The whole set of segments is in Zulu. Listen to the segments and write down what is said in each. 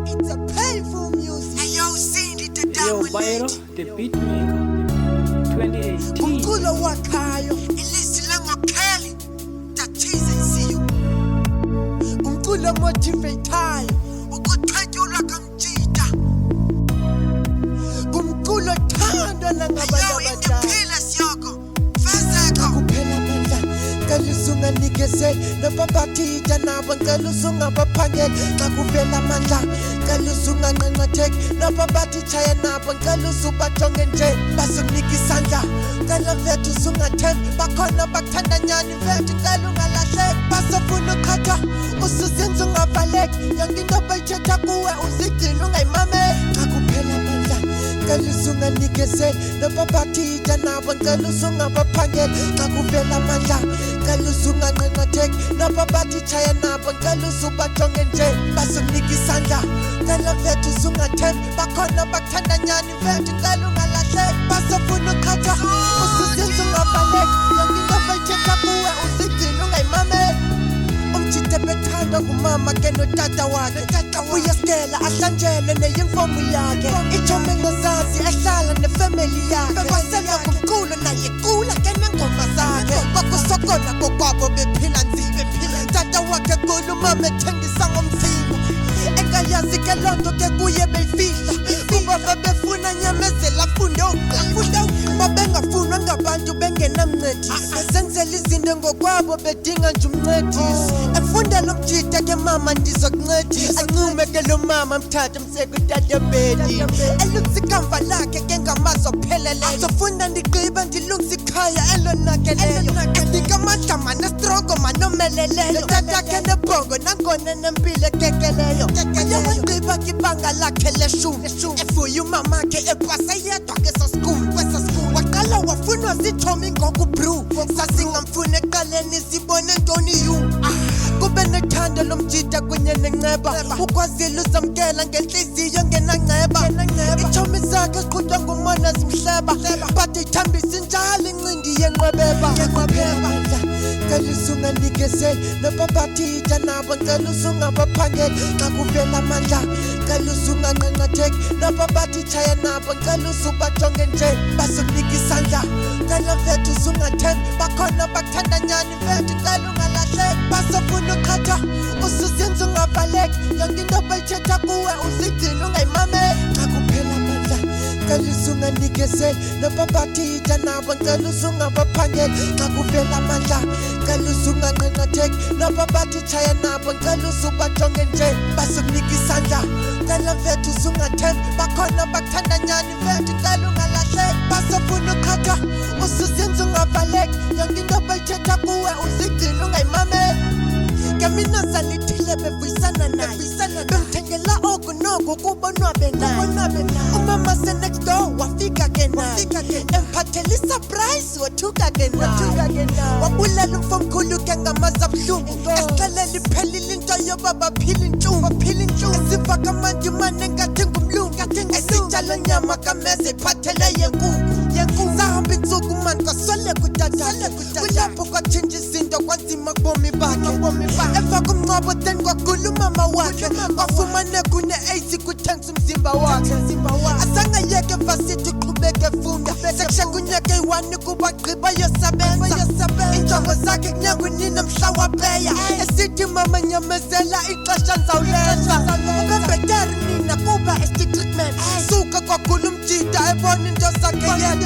It's a painful music. Ayo Cindy the Yo, Diamond Byro, Lady. the beatmaker, 2018. Umculo wakhayo, Ilizwi langoKelly, Dathize Nsiyo. umculo motivateayo, Ukuthwetshulwa kaMjida. umculo othandwa nangabantu Ayo abadala. indiphile siyoko. Fezeka. Kuphela amandla ngicela uzunganikezeli nobabathida nabo ngicela uzungabaphangeli xa kuvela amandla ngicela uzunganqenqatheki nobabathi tshaya nabo ngicela uzubajonge nje bazokunika isandla ngicela mfethu uzungathembi bakhona bakuthanda nyani mfethu ngicela ungalahleki bazofuna ukhatha usuzenza ungabaleki yonke into bayithetha kuwe uzigcina ungayimameli xa kuphela amandla ngicela uzunganikezeli nobabathida nabo ngicela uzungabaphangeli xa kuvela amandla ngicela uzunganqenqatheki nobabathi tshaya nabo ngicela uzubajonge nje bazokunika isandla ngicela mfethu uzungathembi bakhona bakuthanda nyani mfethu ngicela ungalahleki bazofuna ukhatha usuzenza ungabaleki yonke into bayithetha kuwe uzigcina ungayimameli umjide bethandwa ngumama ke notata wakhe ubuye stela ahlanjele neyimfomu yakhe ithome ngozazi ehlala nefamily yakhe wasela kumculo naye cula ke nengoma zakhe bakusokona kokwabo bephila nzima tata wakhe kulo umama ethengisa ngomzimba engayazi ke lonto ke kuye beyifihla kuba bebefuna nyamezela afunde uqala babengafunwa ngabantu bengenamncedisi besenzela izinto ngokwabo bedinga nje umncedisi efundela umjida ke mama ndizokuncedisa ancume ke lo mama mthatha mseke utatebedi elungisa ikamva lakhe ke ngamazo apheleleyo azofunda ndigqiba ndilungisa ikhaya elonakeleyo edika amandla manestroko manomeleleyo tata ke nebhongo nangona nempilo ekekeleyo uyawagqiba ke ibanga lakhe leshumi efuye umama ke epasa yedwa kweso school waqala wafunwa zithomi ngokubrew sasingamfuna eqaleni sibone ntoni yu kube nethando lomjida kunye nenceba ukwazile uzamkela ngenhliziyo ngenanceba ithomi zakhe qhutshwa ngumona zimhleba but ithambisa injalo incindi yenqwebeba ngicela uzunganikezeli nobabathida nabo ngicela uzungabaphangeli xa kuvela amandla ngicela uzunganqenqatheki nobabathi tshaya nabo ngicela uzubajonge nje bazokunika isandla ngicela mfethu uzungathembi bakhona bakuthanda nyani mfethu ngicela ungalahleki bazofuna ukhatha usuzenza ungabaleki yonke into bayithetha kuwe uzigcina ungayimameli xa kuphela amandla ngicela uzunganikezeli nobabathida nabo ngicela uzungabaphangeli xa kuvela amandla ngicela uzunganqenqatheki nobabathi tshaya nabo ngicela uzubajonge nje bazokunika isandla ngicela mfethu uzungathembi bakhona bakuthanda nyani mfethu ngicela ungalahleki bazofuna ukhatha usuzenza ungabaleki yonke into bayithetha kuwe uzigcina ungayimameli ke mina salithile bevuyisana naye bemthengela oku noku kubonwabe naye umama senext door wafika ke naye emphathela isurprise wothuka ke naye wabulela umfomkhulu ke ngamaza buhlungu esixelela iphelile into yoba baphila inhlungu esiva kamanje mane ngathi ngumlungu esitshalo nyama kameze iphathele yenkuku sahamba insuku mani kwaswele kutata kulapho kwatshintsha izinto kwanzima kubomi bakhe emva kumngcwabo then kwagula umama wakhe kwafumane kune-AIDS kuthengisa umzimba wakhe asangayeke vasithi uqhubeke funda sekushe kunyaka eyi-1 kuba gqiba yosebenza injongo zakhe kunyangweni namhla wapeya esithi mama nyamezela ixesha ndizawulenza ubebheteri nina kuba esti-treatment suka kwagula umjida ebona into zakhe yena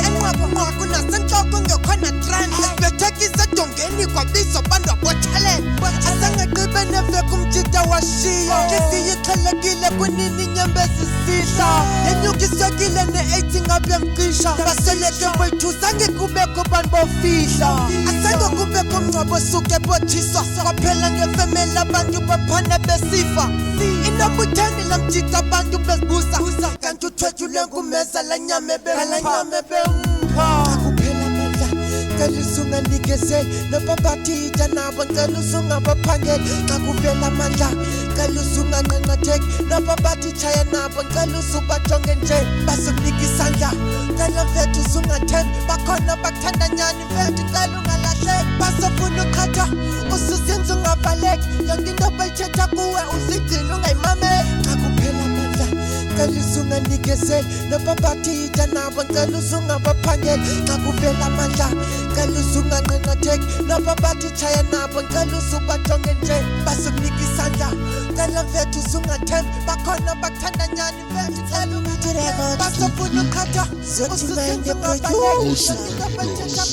enqwakunqwaku nasentloko ngekhona trend esibethekisa edongeni kwabiza abantu abothaleni asangagqibe neveka umjida washiya nhliziyo ixhelekile kunini inyembezi zidla yenyukisekile ne-AIDS ngabe mqisha baseleke boyithuzange kubekho abantu bofihla asengo kubekho mngcwabo suke bothiswa kwaphela ngefemeli abantu baphana besifa inobutheni lamjida abantu bezibuza kanti uthwethule nkumeza lanyame bempha kuphela amandla ngicela uzunganikezeli nobabathida nabo ngicela uzungabaphangeli xa kuvela amandla ngicela uzunganqenqatheki nobabathi tshaya nabo ngicela uzubajonge nje bazokunika isandla ngicela mfethu uzungathembi bakhona bakuthanda nyani mfethu ngicela ungalahleki bazofuna ukhatha usuzenza ungabaleki yonke into bayithetha kuwe uzigcina ungayimameli xa cela uzunganikezeli nababatija nabo cela uzungabaphangeli xa kuvela amandla cela uzunganqenqatheki nababathi tshaya nabo cela uzubajonge nje bazokunika isandla cela mfethu uzungathembi bakhona bakuthanda nyani mfethu cela ungathembi bazofuna ukhatha ususenze ngabaleka